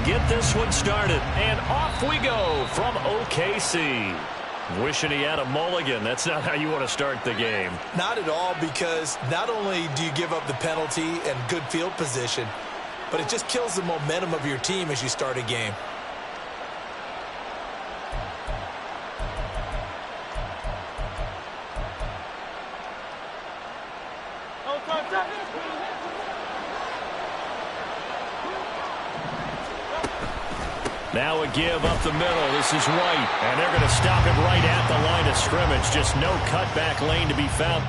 get this one started. And off we go from OKC. Wishing he had a mulligan. That's not how you want to start the game. Not at all, because not only do you give up the penalty and good field position, but it just kills the momentum of your team as you start a game. Now a give up the middle. This is White, and they're going to stop him right at the line of scrimmage. Just no cutback lane to be found.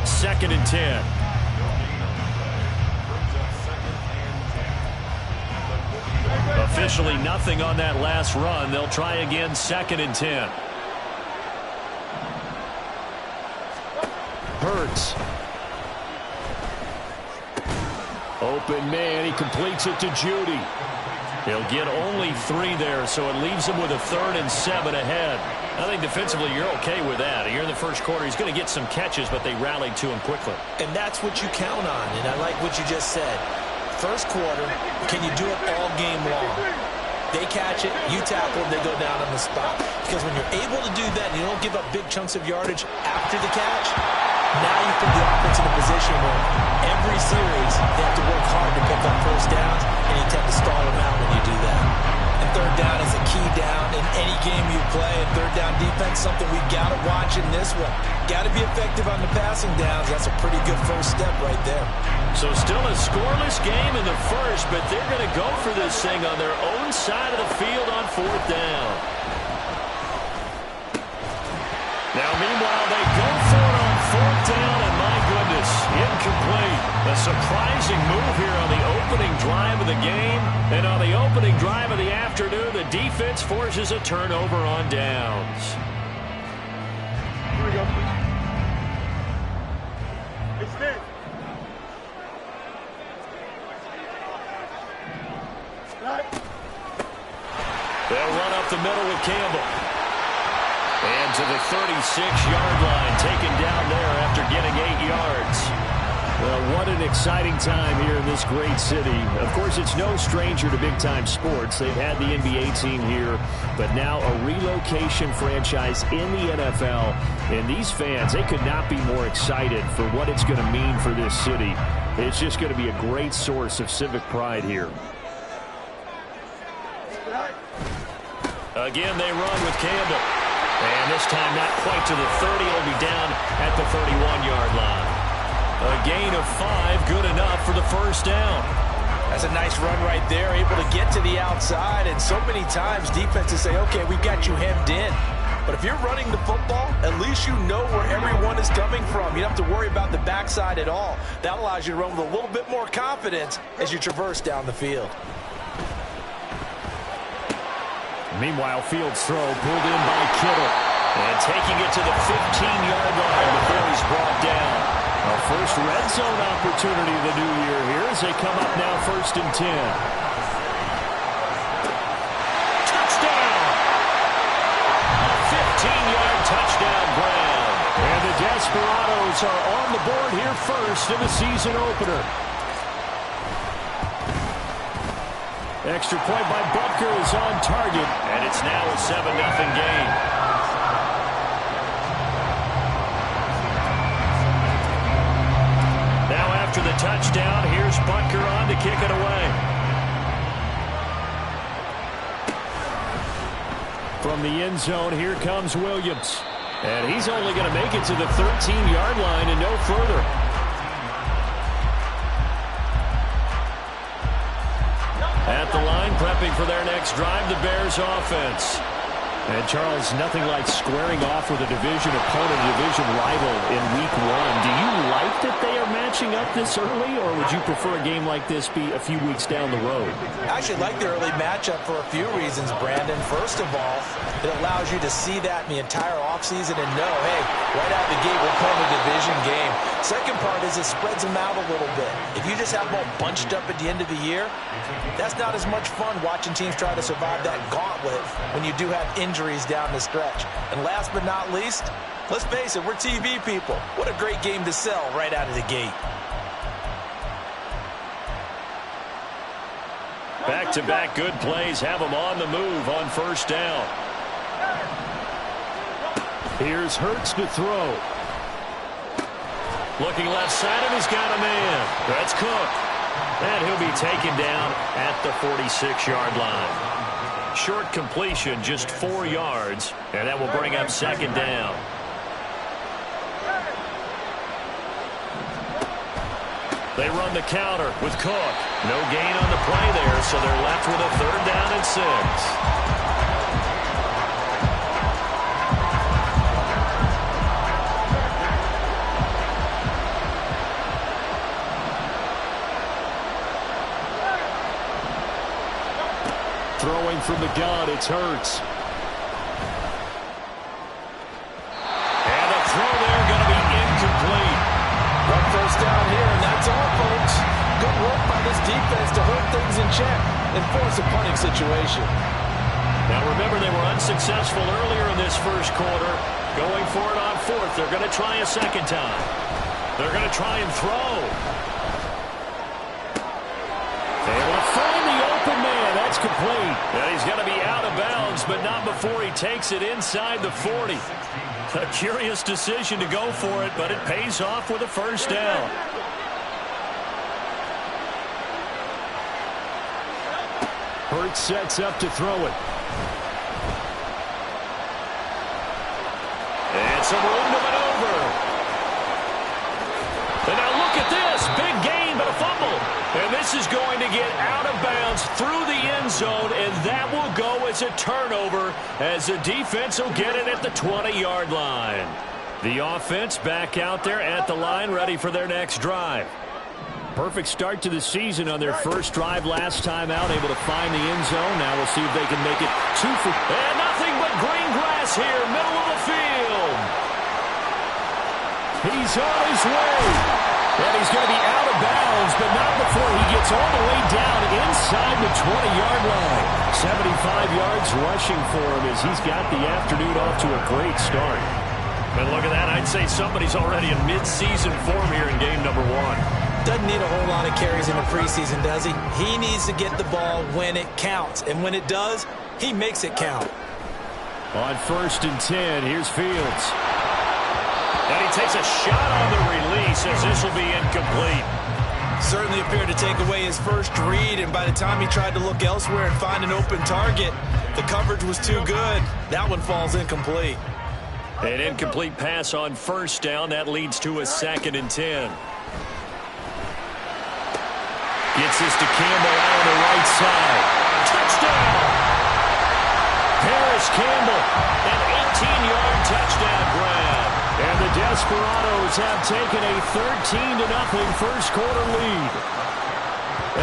Second and 10. Officially nothing on that last run. They'll try again, second and 10. Hurts. Open man. He completes it to Judy. He'll get only 3 there, so it leaves him with a 3rd and 7 ahead. I think defensively you're okay with that. Here in the first quarter, he's going to get some catches, but they rallied to him quickly. And that's what you count on, and I like what you just said. First quarter, can you do it all game long? They catch it, you tackle them, they go down on the spot. Because when you're able to do that and you don't give up big chunks of yardage after the catch, now you put the offense in a position where every series they have to work hard to pick up first downs, and you tend to stall them out when you do that. And third down is a key down in any game you play. And third down defense, something we got to watch in this one. Got to be effective on the passing downs. That's a pretty good first step right there. So still a scoreless game in the first, but they're going to go for this thing on their own side of the field on 4th down. Now, meanwhile, they go for it on 4th down, and my goodness, incomplete. A surprising move here on the opening drive of the game. And on the opening drive of the afternoon, the defense forces a turnover on downs. Here we go. Extend. They'll run up the middle with Campbell. And to the 36-yard line, taken down there after getting 8 yards. Well, what an exciting time here in this great city. Of course, it's no stranger to big-time sports. They've had the NBA team here, but now a relocation franchise in the NFL. And these fans, they could not be more excited for what it's going to mean for this city. It's just going to be a great source of civic pride here. Again, they run with Campbell. And this time not quite to the 30. It'll be down at the 31-yard line. A gain of 5, good enough for the first down. That's a nice run right there, able to get to the outside. And so many times defenses say, okay, we've got you hemmed in. But if you're running the football, at least you know where everyone is coming from. You don't have to worry about the backside at all. That allows you to run with a little bit more confidence as you traverse down the field. Meanwhile, Fields' throw pulled in by Kittle. And taking it to the 15-yard line before he's brought down. Our first red zone opportunity of the new year here as they come up now 1st and 10. Touchdown! A 15-yard touchdown grab. And the Desperados are on the board here first in the season opener. Extra point by Butker is on target, and it's now a 7-0 game. After the touchdown, here's Butker on to kick it away. From the end zone, here comes Williams. And he's only going to make it to the 13-yard line and no further. At the line, prepping for their next drive, the Bears offense. And, Charles, nothing like squaring off with a division opponent, a division rival in Week 1. Do you like that they are matching up this early, or would you prefer a game like this be a few weeks down the road? I actually like the early matchup for a few reasons, Brandon. First of all, it allows you to see that in the entire offseason and know, hey, right out of the gate, we're playing a division game. Second part is it spreads them out a little bit. If you just have them all bunched up at the end of the year, that's not as much fun watching teams try to survive that gauntlet when you do have injuries down the stretch. And last but not least, let's face it, we're TV people. What a great game to sell right out of the gate. Back-to-back good plays have them on the move on first down. Here's Hurts to throw. Looking left side, and he's got a man. That's Cook. And he'll be taken down at the 46-yard line. Short completion, just 4 yards, and that will bring up second down. They run the counter with Cook. No gain on the play there, so they're left with a 3rd down and 6. Throwing from the gun, it's Hurts. And a throw there going to be incomplete. One first down here, and that's all, folks. Good work by this defense to hold things in check and force a punting situation. Now remember, they were unsuccessful earlier in this first quarter. Going for it on 4th. They're going to try a second time. They're going to try and throw. They will find the open man. That's complete. And he's going to be out of bounds, but not before he takes it inside the 40. A curious decision to go for it, but it pays off with a first down. Hurts sets up to throw it. And some room to maneuver. And now look at this. Big gain, but a fumble. And this is going to get out of bounds through the end zone, and that will go as a turnover as the defense will get it at the 20-yard line. The offense back out there at the line, ready for their next drive. Perfect start to the season on their first drive last time out, able to find the end zone. Now we'll see if they can make it 2 for... And nothing but green grass here, middle of the field. He's on his way. And he's going to be out of bounds, but not before he gets all the way down inside the 20-yard line. 75 yards rushing for him as he's got the afternoon off to a great start. And look at that. I'd say somebody's already in mid-season form here in game number 1. Doesn't need a whole lot of carries in the preseason, does he? He needs to get the ball when it counts. And when it does, he makes it count. On 1st and 10, here's Fields. And he takes a shot on the release as this will be incomplete. Certainly appeared to take away his first read, and by the time he tried to look elsewhere and find an open target, the coverage was too good. That one falls incomplete. An incomplete pass on first down. That leads to a 2nd and 10. Gets this to Campbell out on the right side. Touchdown! Harris Campbell, an 18-yard touchdown grab. And the Desperados have taken a 13-0 first quarter lead.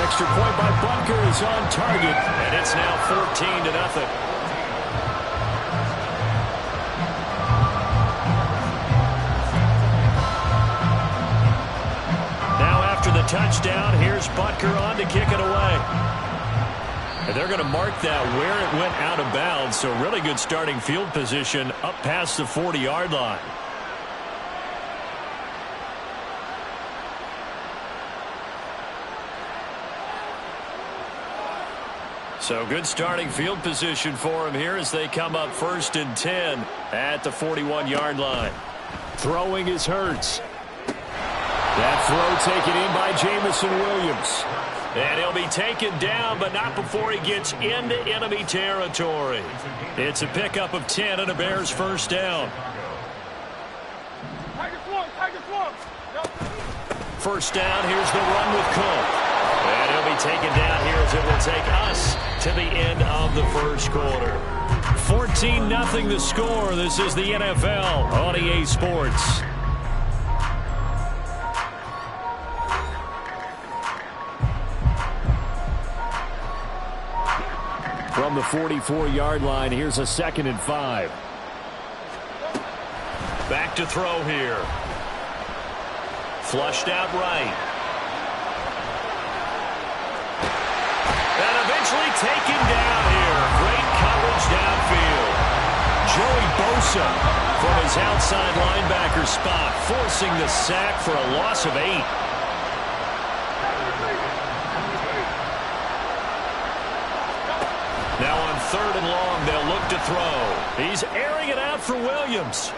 Extra point by Bunker is on target, and it's now 14-0. Now after the touchdown, here's Butker on to kick it away. And they're going to mark that where it went out of bounds, so really good starting field position up past the 40-yard line. So good starting field position for him here as they come up 1st and 10 at the 41-yard line. Throwing is Hurts. That throw taken in by Jamison Williams. And he'll be taken down, but not before he gets into enemy territory. It's a pickup of 10 and a Bears first down. First down, here's the run with Cook. And he'll be taken down here as it will take us to the end of the first quarter. 14-0 the score. This is the NFL on EA Sports. From the 44-yard line, here's a 2nd and 5. look to throw here. Flushed out right. And eventually taken down here. Great coverage downfield. Joey Bosa from his outside linebacker spot, forcing the sack for a loss of 8. Now on 3rd and long, they'll look to throw. He's airing it out for Williams.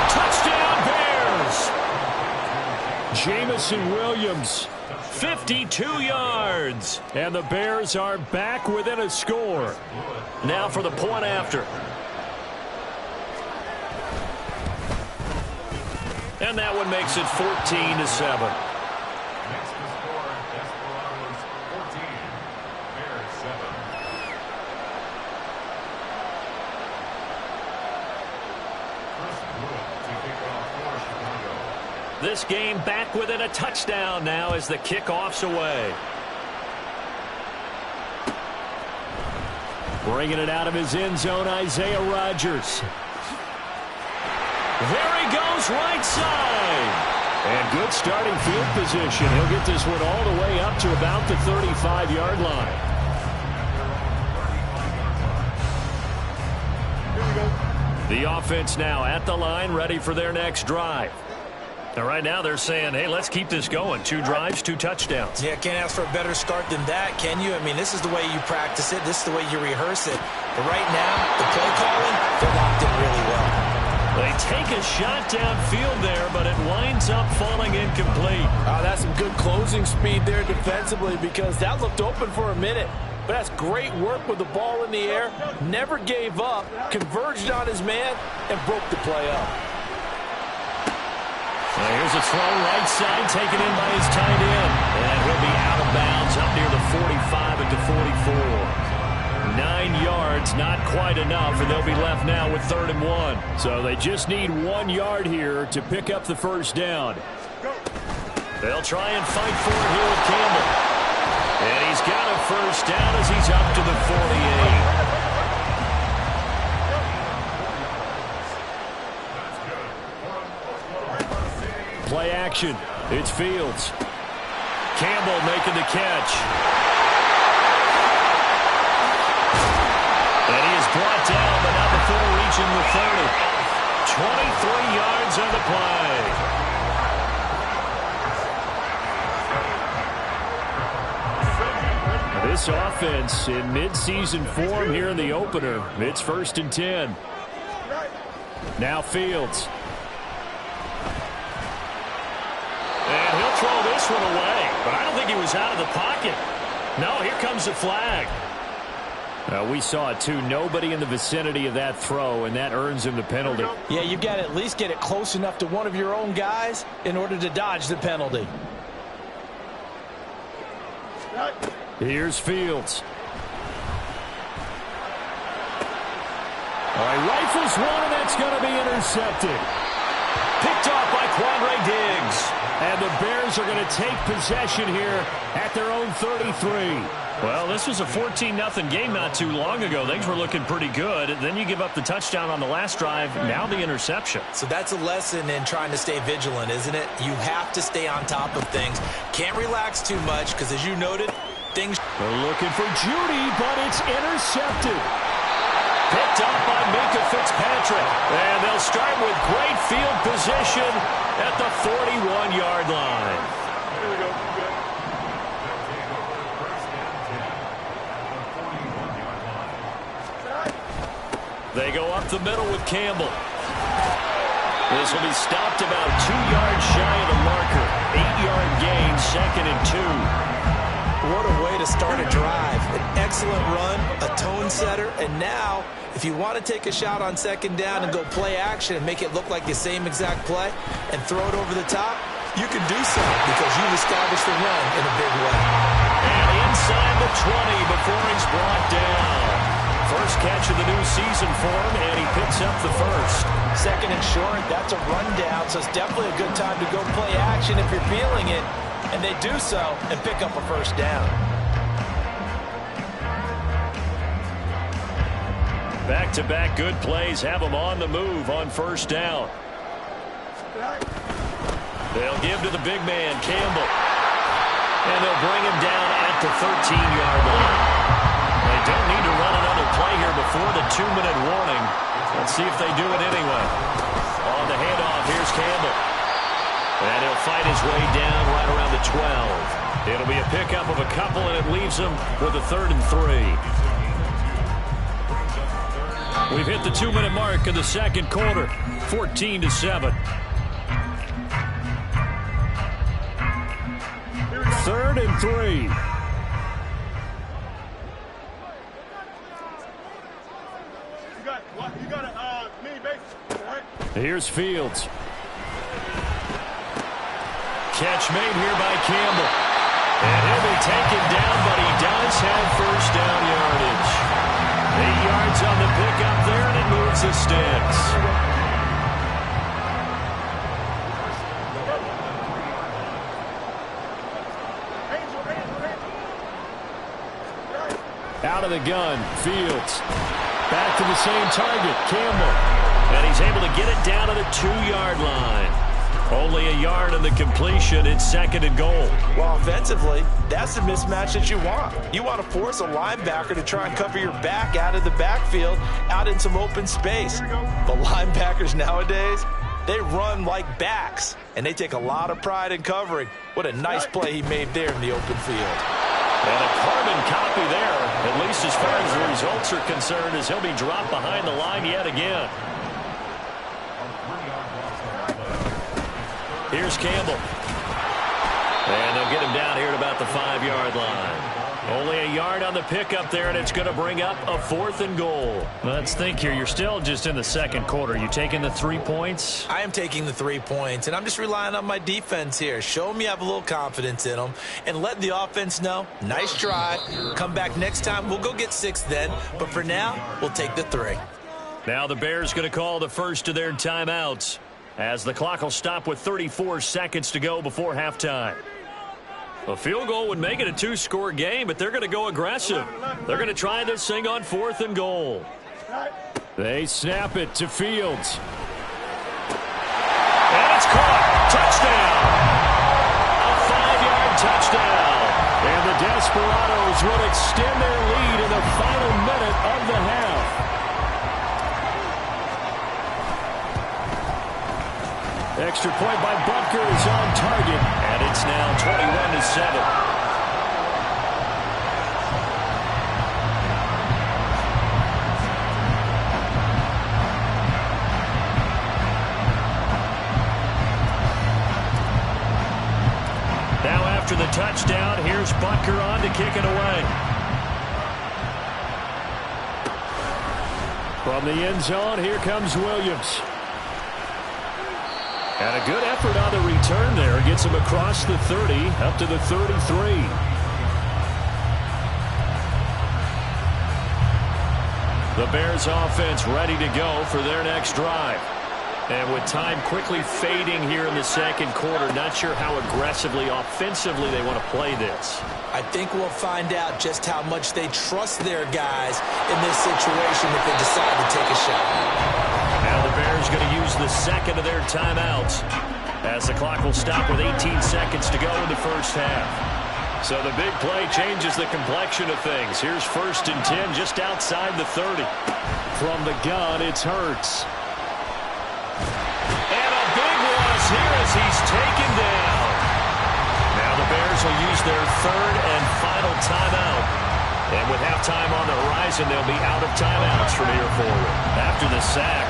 Touchdown, Bears! Jamison Williams, 52 yards. And the Bears are back within a score. Now for the point after. And that one makes it 14-7. This game back within a touchdown now as the kickoff's away. Bringing it out of his end zone, Isaiah Rodgers. There he goes, right side. And good starting field position. He'll get this one all the way up to about the 35-yard line. The offense now at the line, ready for their next drive. Now, right now they're saying, hey, let's keep this going. 2 drives, 2 touchdowns. Yeah, can't ask for a better start than that, can you? I mean, this is the way you practice it. This is the way you rehearse it. But right now, the play calling, they're locked in really well. They take a shot downfield there, but it winds up falling incomplete. Oh, that's some good closing speed there defensively, because that looked open for a minute. But that's great work with the ball in the air. Never gave up, converged on his man, and broke the play up. Well, here's a throw right side, taken in by his tight end. And he'll be out of bounds up near the 45 at the 44. 9 yards, not quite enough, and they'll be left now with 3rd and 1. So they just need 1 yard here to pick up the first down. They'll try and fight for it here with Campbell. And he's got a first down as he's up to the 48. Play action. It's Fields. Campbell making the catch. And he is brought down, but not before reaching the 30. 23 yards on the play. This offense in midseason form here in the opener. It's 1st and 10. Now Fields. And he'll throw this one away. But I don't think he was out of the pocket. No, here comes the flag. We saw it too. Nobody in the vicinity of that throw, and that earns him the penalty. Yeah, you've got to at least get it close enough to one of your own guys in order to dodge the penalty. Here's Fields. All right, rifles one, and that's going to be intercepted. Picked off by Quandre Diggs. And the Bears are going to take possession here at their own 33. Well, this was a 14-0 game not too long ago. Things were looking pretty good. Then you give up the touchdown on the last drive. Now the interception. So that's a lesson in trying to stay vigilant, isn't it? You have to stay on top of things. Can't relax too much because, as you noted, things... They're looking for Judy, but it's intercepted. Picked up by Minkah Fitzpatrick. And they'll start with great field position at the 41-yard line. Here we go. They go up the middle with Campbell. This will be stopped about 2 yards shy of the marker. 8-yard gain, 2nd and 2. What a way to start a drive. An excellent run, a tone setter, and now, if you want to take a shot on 2nd down and go play action and make it look like the same exact play and throw it over the top, you can do so because you've established the run in a big way. And inside the 20 before he's brought down. First catch of the new season for him, and he picks up the first. 2nd and short, that's a rundown, so it's definitely a good time to go play action if you're feeling it. And they do so and pick up a first down. Back-to-back good plays have them on the move on first down. They'll give to the big man, Campbell. And they'll bring him down at the 13-yard line. They don't need to run another play here before the 2-minute warning. Let's see if they do it anyway. On the handoff, here's Campbell. And he'll fight his way down right around the 12. It'll be a pickup of a couple, and it leaves him with a 3rd and 3. We've hit the 2-minute mark of the second quarter, 14-7. 3rd and 3. You got a mini base, right? Here's Fields. Catch made here by Campbell. And he'll be taken down, but he does have first down yardage. 8 yards on the pickup there, and it moves the sticks. Out of the gun, Fields. Back to the same target, Campbell. And he's able to get it down to the 2-yard line. Only a yard on the completion. It's 2nd and goal. Well, offensively, that's the mismatch that you want. You want to force a linebacker to try and cover your back out of the backfield, out in some open space. The linebackers nowadays, they run like backs, and they take a lot of pride in covering. What a nice play he made there in the open field. And a carbon copy there, at least as far as the results are concerned, as he'll be dropped behind the line yet again. Here's Campbell. And they'll get him down here at about the 5-yard line. Only a yard on the pickup there, and it's going to bring up a 4th and goal. Let's think here. You're still just in the second quarter. You taking the 3 points? I am taking the 3 points, and I'm just relying on my defense here. Show them you have a little confidence in them, and let the offense know, nice try. Come back next time. We'll go get 6 then, but for now, we'll take the 3. Now the Bears going to call the first of their timeouts, as the clock will stop with 34 seconds to go before halftime. A field goal would make it a 2-score game, but they're going to go aggressive. They're going to try this thing on 4th and goal. They snap it to Fields. And it's caught. Touchdown. A 5-yard touchdown. And the Desperados will extend their lead in the final minute of the half. Extra point by Butker is on target, and it's now 21-7. Now after the touchdown, here's Butker on to kick it away. From the end zone, here comes Williams. And a good effort on the return there. Gets him across the 30, up to the 33. The Bears offense ready to go for their next drive. And with time quickly fading here in the second quarter, not sure how aggressively, offensively they want to play this. I think we'll find out just how much they trust their guys in this situation if they decide to take a shot. Now the Bears going to use the second of their timeouts as the clock will stop with 18 seconds to go in the first half. So the big play changes the complexion of things. Here's 1st and 10 just outside the 30. From the gun, it's Hurts. And a big loss here as he's taken down. Now the Bears will use their 3rd and final timeout. And with halftime on the horizon, they'll be out of timeouts from here forward. After the sack,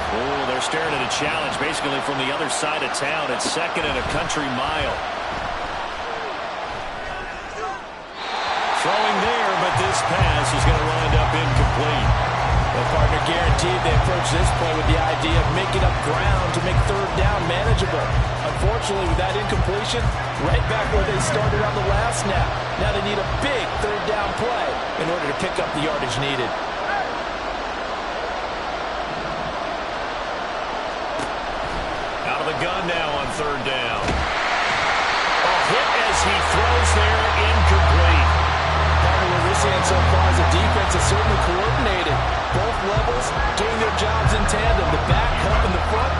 they're staring at a challenge basically from the other side of town. It's 2nd and a country mile. Throwing there, but this pass is going to wind up incomplete. Well, partner, guaranteed they approach this play with the idea of making up ground to make 3rd down manageable. Unfortunately, with that incompletion, right back where they started on the last snap. Now they need a big 3rd down play in order to pick up the yardage needed. Out of the gun now on 3rd down. A hit as he throws there, incomplete. Partner, where we're seeing so far is a defense that's certainly coordinated. Both levels doing their jobs in tandem. The back helping the front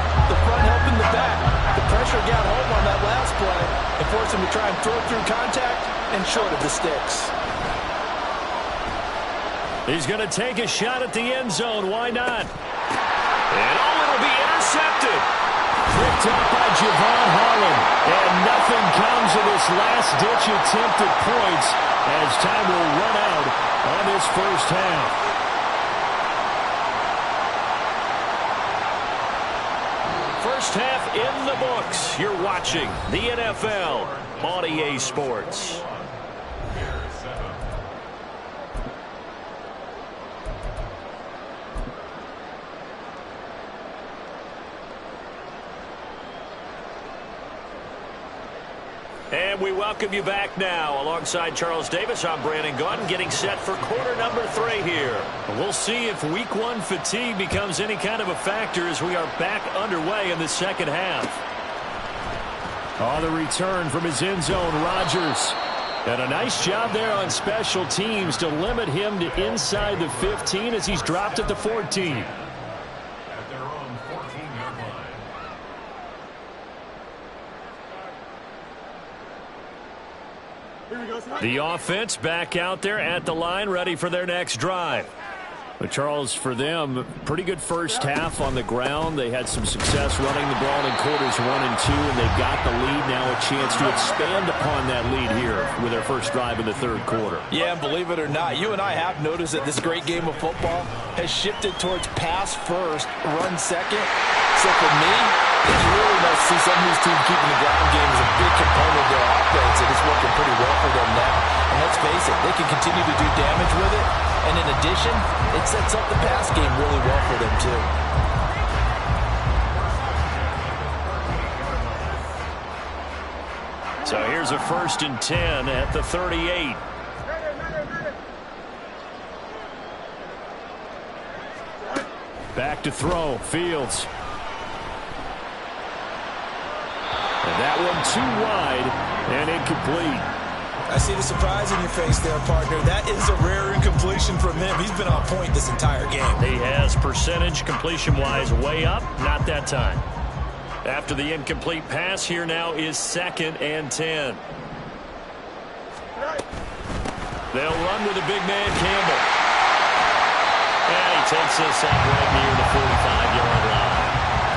helping the back. The pressure got home on that last play and forced him to try and throw through contact and short of the sticks. He's going to take a shot at the end zone. Why not? And it'll be intercepted. Picked up by Javon Holland. And nothing comes of this last-ditch attempt at points as time will run out on this first half. First half in the books. You're watching the NFL on EA Sports. And we welcome you back now. Alongside Charles Davis, I'm Brandon Gaudin, getting set for quarter number 3 here. We'll see if week 1 fatigue becomes any kind of a factor as we are back underway in the second half. On the return from his end zone, Rodgers. And a nice job there on special teams to limit him to inside the 15 as he's dropped at the 14. The offense back out there at the line, ready for their next drive. But Charles, for them, pretty good first half on the ground. They had some success running the ball in quarters 1 and 2, and they got the lead. Now a chance to expand upon that lead here with their first drive in the third quarter. Yeah, and believe it or not, you and I have noticed that this great game of football has shifted towards pass first, run second. So for me, it's really nice to see some of these teams keeping the ground game as a big component of their offense, and it's working pretty well for them now. And let's face it, they can continue to do damage with it. And in addition, it sets up the pass game really well for them, too. So here's a 1st and 10 at the 38. Back to throw, Fields. And that one too wide and incomplete. I see the surprise in your face there, partner. That is a rare incompletion from him. He's been on point this entire game. He has percentage completion-wise way up. Not that time. After the incomplete pass, here now is 2nd and 10. They'll run with the big man, Campbell. And he takes this up right near the 45-yard line.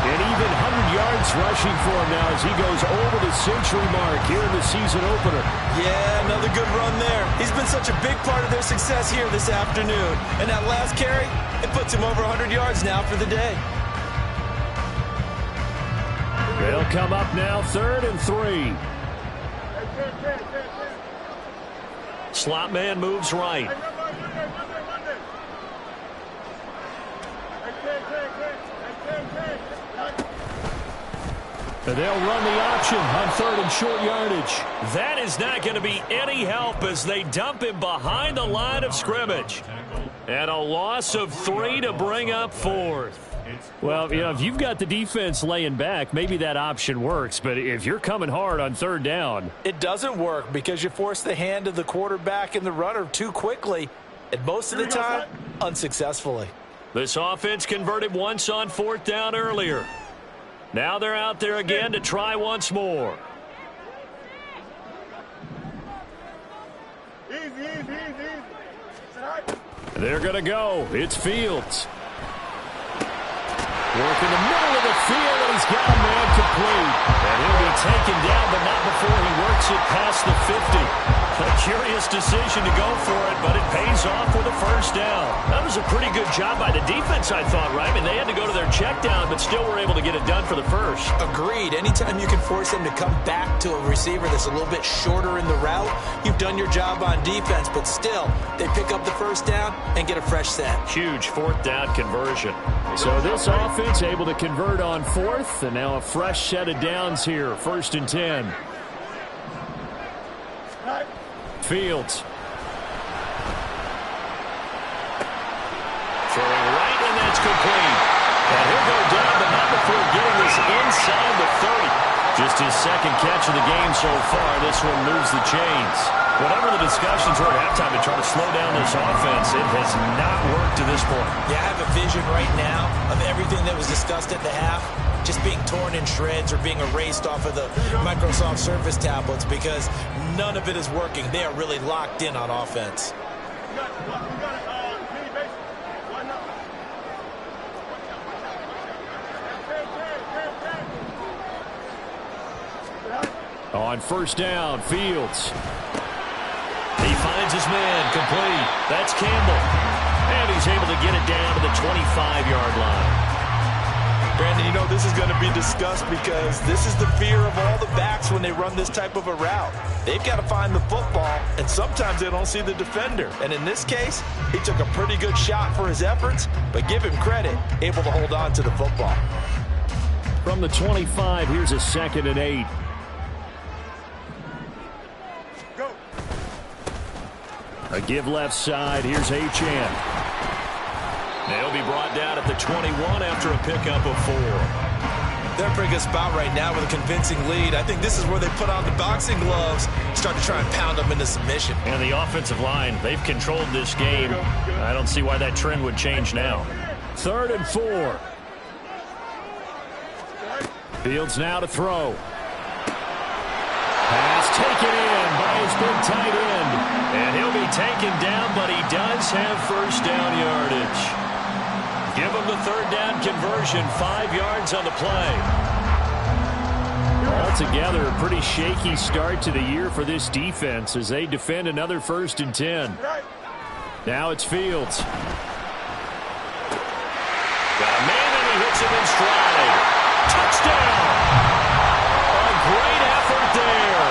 And even 100 yards rushing for him now as he goes over the century mark here in the season opener. Yeah, another good run there. He's been such a big part of their success here this afternoon. And that last carry, it puts him over 100 yards now for the day. They'll come up now 3rd and 3. Slot man moves right. And they'll run the option on 3rd and short yardage. That is not going to be any help as they dump him behind the line of scrimmage. And a loss of 3 to bring up 4th. Well, you know, if you've got the defense laying back, maybe that option works. But if you're coming hard on 3rd down, it doesn't work because you force the hand of the quarterback and the runner too quickly. And most of the time, unsuccessfully. This offense converted once on 4th down earlier. Now they're out there again to try once more. They're going to go. It's Fields. Work in the middle of the field, and he's got a man complete. And he'll be taken down, but not before he works it past the 50. A curious decision to go for it, but it pays off with a 1st down. That was a pretty good job by the defense, I thought, right? I mean, they had to go to their check down, but still were able to get it done for the 1st. Agreed. Anytime you can force them to come back to a receiver that's a little bit shorter in the route, you've done your job on defense, but still, they pick up the 1st down and get a fresh set. Huge 4th down conversion. So this offense able to convert on 4th, and now a fresh set of downs here, 1st and 10. Fields. Throwing right, and that's complete. And he'll go down, but not before getting this inside the 30. Just his 2nd catch of the game so far. This one moves the chains. Whatever the discussions were at halftime to try to slow down this offense, it has not worked to this point. Yeah, I have a vision right now of everything that was discussed at the half just being torn in shreds or being erased off of the Microsoft Surface tablets because none of it is working. They are really locked in on offense. On first down, Fields. He finds his man, complete. That's Campbell. And he's able to get it down to the 25-yard line. Brandon, you know this is going to be discussed because this is the fear of all the backs when they run this type of a route. They've got to find the football, and sometimes they don't see the defender. And in this case, he took a pretty good shot for his efforts, but give him credit, able to hold on to the football. From the 25, here's a 2nd and 8. A give left side. Here's Achane. They'll be brought down at the 21 after a pickup of 4. They're in a pretty good spot right now with a convincing lead. I think this is where they put on the boxing gloves, start to try and pound them into submission. And the offensive line, they've controlled this game. I don't see why that trend would change now. 3rd and 4. Fields now to throw. Pass taken in by his big tight end. And he'll be taken down, but he does have first down yardage. Give him the 3rd down conversion, 5 yards on the play. Altogether, a pretty shaky start to the year for this defense as they defend another 1st and 10. Now it's Fields. Got a man and he hits him in stride. Touchdown! A great effort there.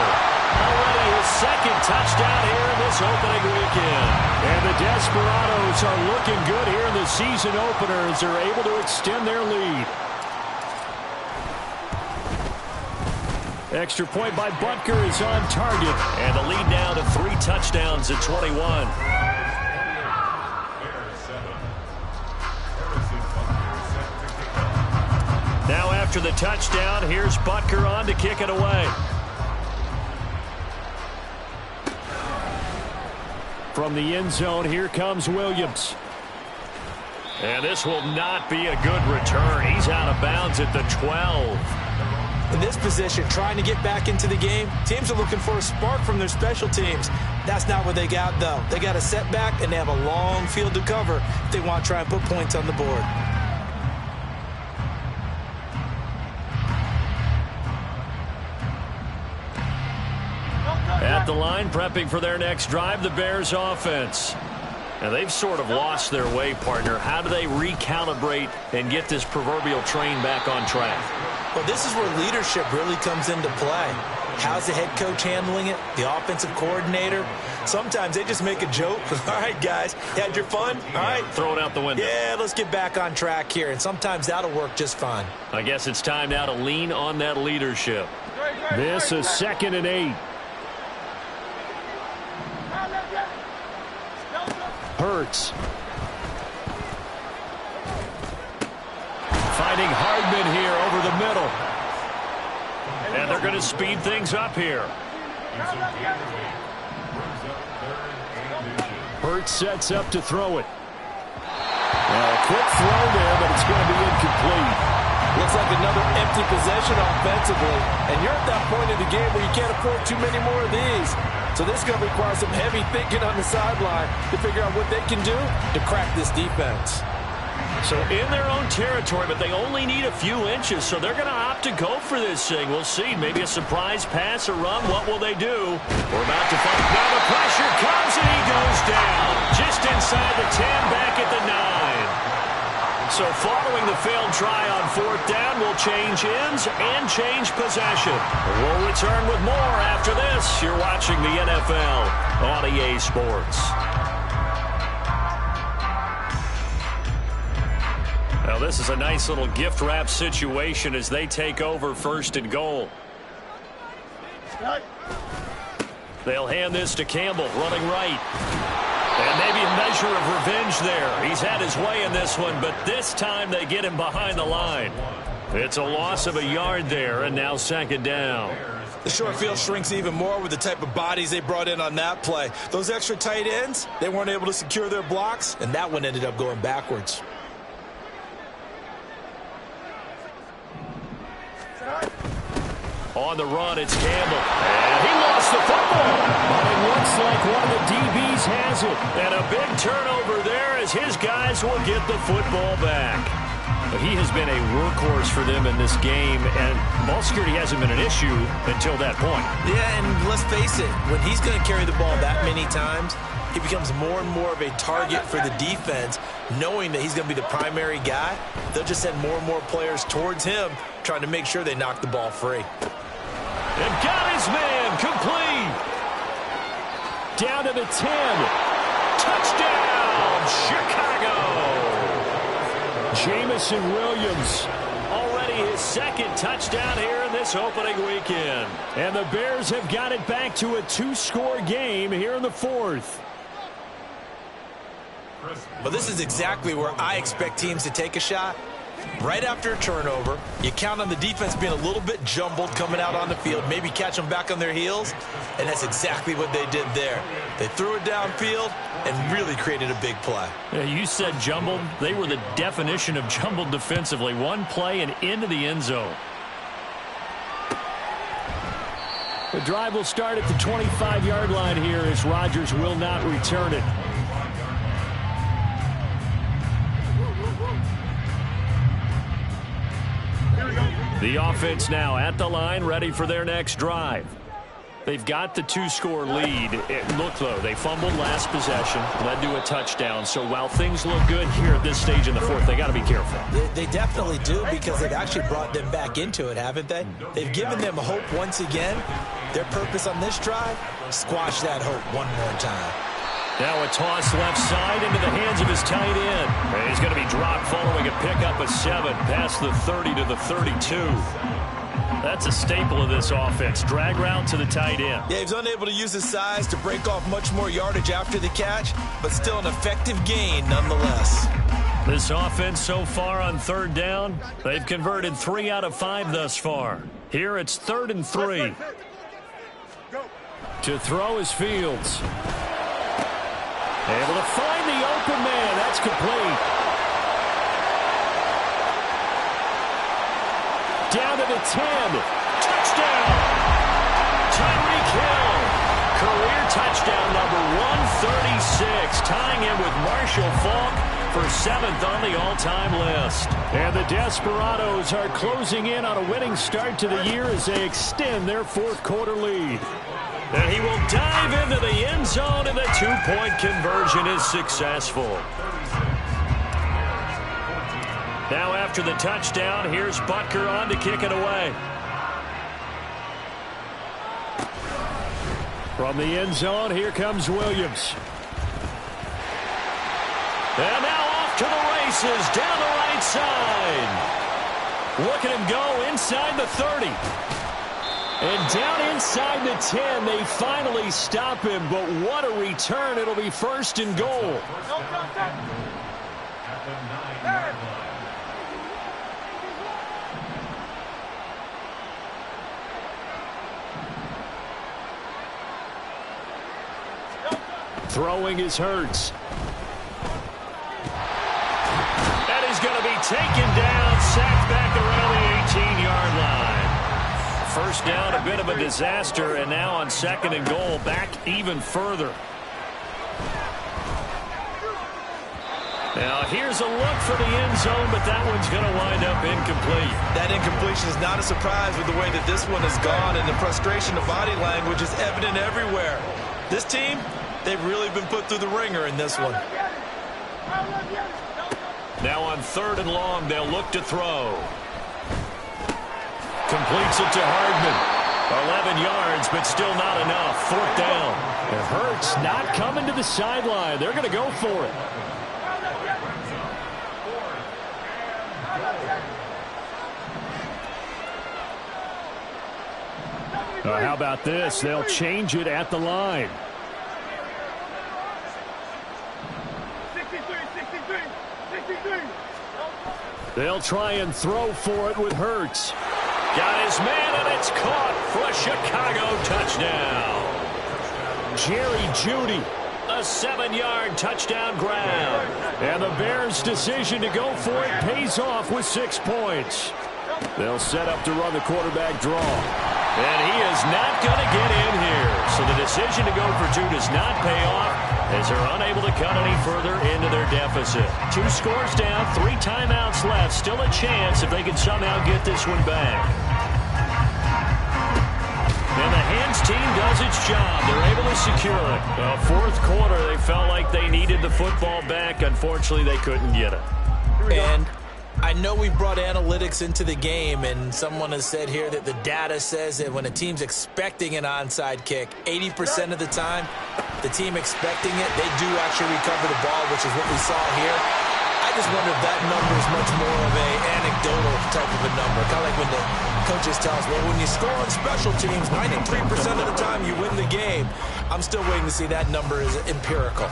Already his 2nd touchdown here in this opening weekend. And the Desperados are looking good here in the season opener as they're able to extend their lead. Extra point by Butker is on target. And the lead now to 3 touchdowns at 21. Now after the touchdown, here's Butker on to kick it away. From the end zone, here comes Williams. And this will not be a good return. He's out of bounds at the 12. In this position, trying to get back into the game, teams are looking for a spark from their special teams. That's not what they got, though. They got a setback, and they have a long field to cover if they want to try and put points on the board. At the line, prepping for their next drive, the Bears offense. Now, they've sort of lost their way, partner. How do they recalibrate and get this proverbial train back on track? Well, this is where leadership really comes into play. How's the head coach handling it? The offensive coordinator? Sometimes they just make a joke. All right, guys, had your fun? All right. Throw it out the window. Yeah, let's get back on track here. And sometimes that'll work just fine. I guess it's time now to lean on that leadership. This is 2nd and 8. Hurts. Finding Hardman here over the middle. And they're going to speed things up here. Hurts sets up to throw it. Well, a quick throw there, but it's going to be incomplete. Looks like another empty possession offensively. And you're at that point in the game where you can't afford too many more of these. So this is going to require some heavy thinking on the sideline to figure out what they can do to crack this defense. So in their own territory, but they only need a few inches, so they're going to opt to go for this thing. We'll see. Maybe a surprise pass or run. What will they do? We're about to find. Now the pressure comes, and he goes down. Just inside the 10, back at the 9. So following the failed try on 4th down, we'll change ends and change possession. We'll return with more after this. You're watching the NFL on EA Sports. Now this is a nice little gift wrap situation as they take over 1st and goal. They'll hand this to Campbell, running right. And maybe a measure of revenge there. He's had his way in this one, but this time they get him behind the line. It's a loss of a yard there, and now second down. The short field shrinks even more with the type of bodies they brought in on that play. Those extra tight ends, they weren't able to secure their blocks, and that one ended up going backwards. On the run, it's Campbell. And he lost the football. But it looks like one of the DBs has it. And a big turnover there as his guys will get the football back. But he has been a workhorse for them in this game, and ball security hasn't been an issue until that point. Yeah, and let's face it, when he's going to carry the ball that many times, he becomes more and more of a target for the defense, knowing that he's going to be the primary guy. They'll just send more and more players towards him, trying to make sure they knock the ball free. And got his man complete. Down to the 10. Touchdown, Chicago. Jamison Williams, already his second touchdown here in this opening weekend. And the Bears have got it back to a 2-score game here in the fourth. Well, this is exactly where I expect teams to take a shot. Right after a turnover, you count on the defense being a little bit jumbled coming out on the field, maybe catch them back on their heels, and that's exactly what they did there. They threw it downfield and really created a big play. Yeah, you said jumbled. They were the definition of jumbled defensively. One play and into the end zone. The drive will start at the 25-yard line here as Rodgers will not return it. The offense now at the line, ready for their next drive. They've got the 2-score lead. Look, though, they fumbled last possession, led to a touchdown. So while things look good here at this stage in the fourth, they got to be careful. They definitely do, because they've actually brought them back into it, haven't they? They've given them hope once again. Their purpose on this drive, squash that hope one more time. Now a toss left side into the hands of his tight end. And he's going to be dropped following a pickup of 7 past the 30 to the 32. That's a staple of this offense. Drag route to the tight end. Yeah, he's unable to use his size to break off much more yardage after the catch, but still an effective gain nonetheless. This offense so far on third down, they've converted 3 out of 5 thus far. Here it's 3rd and 3. To throw is Fields. Able to find the open man. That's complete. Down to the 10. Touchdown. Tyreek Hill. Career touchdown number 136. Tying him with Marshall Faulk for 7th on the all-time list. And the Desperados are closing in on a winning start to the year as they extend their 4th quarter lead. And he will dive into the end zone, and the 2-point conversion is successful. Now after the touchdown, here's Butker on to kick it away. From the end zone, here comes Williams. And now off to the races, down the right side. Look at him go inside the 30. And down inside the 10, they finally stop him. But what a return. It'll be 1st and goal. Throwing is Hurts. And he's going to be taken down, sacked back around the 18-yard line. First down, a bit of a disaster, and now on 2nd and goal, back even further. Now here's a look for the end zone, but that one's going to wind up incomplete. That incompletion is not a surprise with the way that this one has gone, and the frustration of body language is evident everywhere. This team, they've really been put through the ringer in this one. Now on 3rd and long, they'll look to throw. Completes it to Hardman. 11 yards, but still not enough. 4th down. It hurts not coming to the sideline. They're going to go for it. How about this? They'll change it at the line. 63. They'll try and throw for it with Hurts. Got his man, and it's caught for a Chicago touchdown. Jerry Jeudy, a 7-yard touchdown grab. And the Bears' decision to go for it pays off with 6 points. They'll set up to run the quarterback draw. And he is not going to get in here. So the decision to go for 2 does not pay off as they're unable to cut any further into their deficit. 2 scores down, 3 timeouts left. Still a chance if they can somehow get this one back. And the hands team does its job. They're able to secure it. Well, fourth quarter, they felt like they needed the football back. Unfortunately, they couldn't get it. And I know we brought analytics into the game, and someone has said here that the data says that when a team's expecting an onside kick, 80% of the time, the team expecting it, they do actually recover the ball, which is what we saw here. I just wonder if that number is much more of an anecdotal type of a number. Kind of like when the coaches tell us, well, when you score on special teams, 93% of the time you win the game. I'm still waiting to see that number is empirical.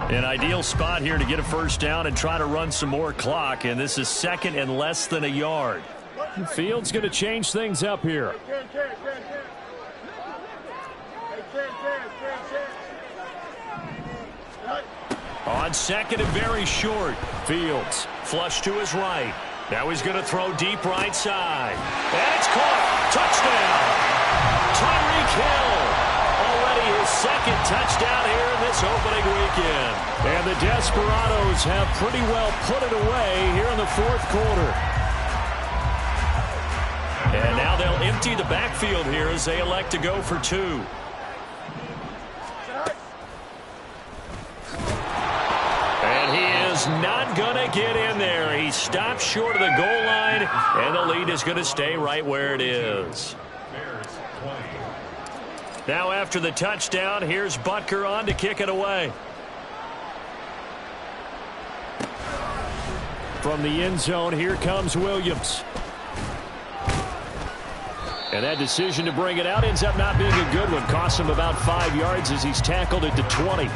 An ideal spot here to get a first down and try to run some more clock, and this is second and less than a yard. Field's going to change things up here. On second and very short, Fields flush to his right. Now he's going to throw deep right side. And it's caught. Touchdown. Tyreek Hill. Already his second touchdown here in this opening weekend. And the Desperados have pretty well put it away here in the fourth quarter. And now they'll empty the backfield here as they elect to go for 2. And he is not going to get in there. He stopped short of the goal line, and the lead is going to stay right where it is. Now after the touchdown, here's Butker on to kick it away. From the end zone, here comes Williams. And that decision to bring it out ends up not being a good one. Costs him about 5 yards as he's tackled at the 20.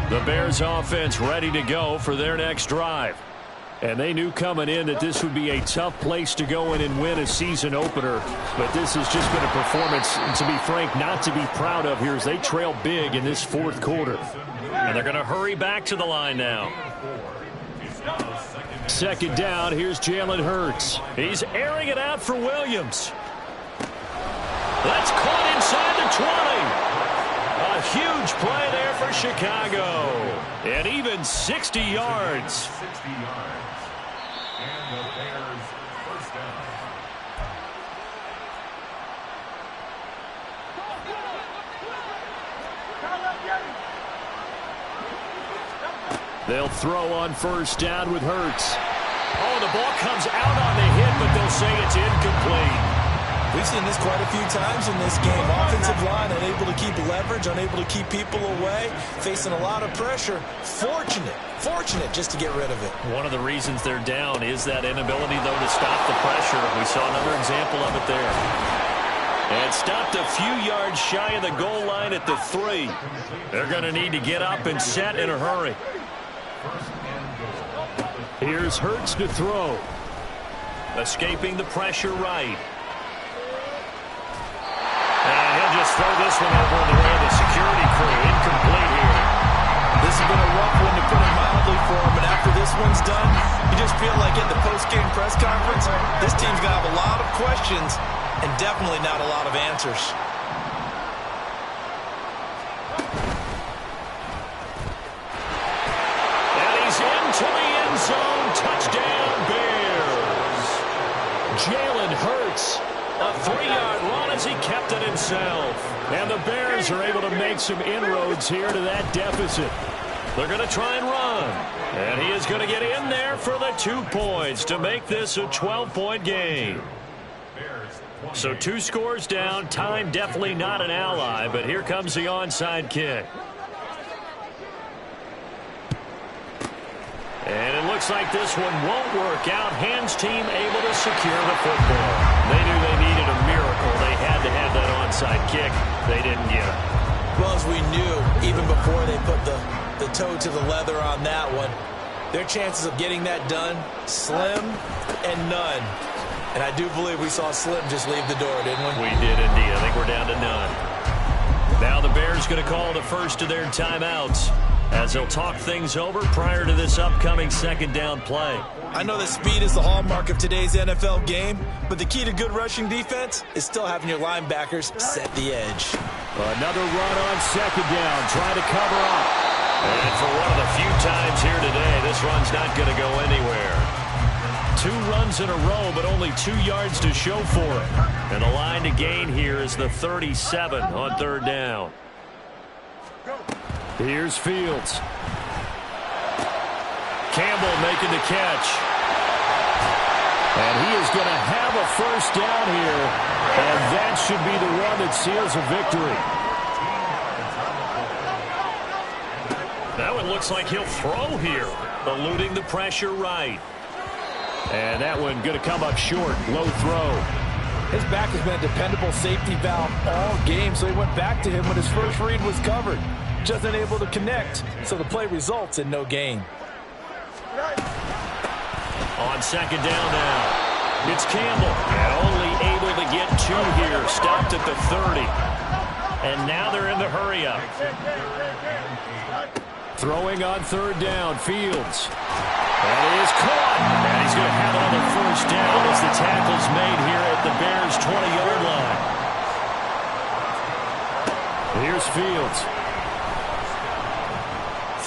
The Bears offense ready to go for their next drive. And they knew coming in that this would be a tough place to go in and win a season opener. But this has just been a performance, to be frank, not to be proud of here as they trail big in this fourth quarter. And they're going to hurry back to the line now. Second down, here's Jalen Hurts. He's airing it out for Williams. That's caught inside the 20. A huge play there for Chicago. And even 60 yards. And the Bears first down. They'll throw on first down with Hurts. Oh, the ball comes out on the hit, but they'll say it's incomplete. We've seen this quite a few times in this game. Offensive line unable to keep leverage, unable to keep people away, facing a lot of pressure. Fortunate just to get rid of it. One of the reasons they're down is that inability, though, to stop the pressure. We saw another example of it there. And stopped a few yards shy of the goal line at the 3. They're going to need to get up and set in a hurry. Here's Hurts to throw. Escaping the pressure right. And he'll just throw this one over in the way of the security crew. Incomplete here. This has been a rough one, to put it mildly, for him. And after this one's done, you just feel like at the post-game press conference, this team's going to have a lot of questions and definitely not a lot of answers. And he's into the end zone. Touchdown, Bears. Jalen Hurts. A 3-yard run as he kept it himself. And the Bears are able to make some inroads here to that deficit. They're going to try and run. And he is going to get in there for the 2 points to make this a 12-point game. So 2 scores down. Time definitely not an ally, but here comes the onside kick. And it looks like this one won't work out. Hands team able to secure the football. They knew they needed a miracle. They had to have that onside kick. They didn't get it. Well, as we knew, even before they put the toe to the leather on that one, their chances of getting that done, slim and none. And I do believe we saw Slim just leave the door, didn't we? We did indeed. I think we're down to none. Now the Bears going to call the first of their timeouts as they'll talk things over prior to this upcoming second down play. I know that speed is the hallmark of today's NFL game, but the key to good rushing defense is still having your linebackers set the edge. Another run on second down, trying to cover up. And for one of the few times here today, this run's not going to go anywhere. 2 runs in a row, but only 2 yards to show for it. And the line to gain here is the 37 on third down. Here's Fields. Campbell making the catch. And he is going to have a first down here. And that should be the one that seals a victory. Now it looks like he'll throw here, eluding the pressure right. And that one going to come up short. Low throw. His back has been a dependable safety valve all game, so he went back to him when his first read was covered. Just unable to connect, so the play results in no gain. On second down now, it's Campbell. And only able to get 2 here. Stopped at the 30. And now they're in the hurry-up. Throwing on third down, Fields. That is caught. And he's going to have another first down as the tackle's made here at the Bears' 20-yard line. Here's Fields.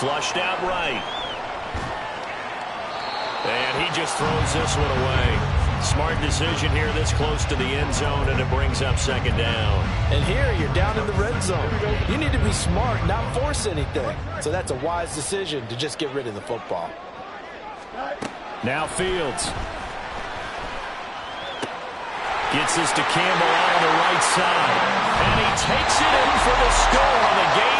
Flushed out right. And he just throws this one away. Smart decision here this close to the end zone, and it brings up second down. And here you're down in the red zone. You need to be smart, not force anything. So that's a wise decision to just get rid of the football. Now Fields. Gets this to Campbell out on the right side. And he takes it in for the score on the game.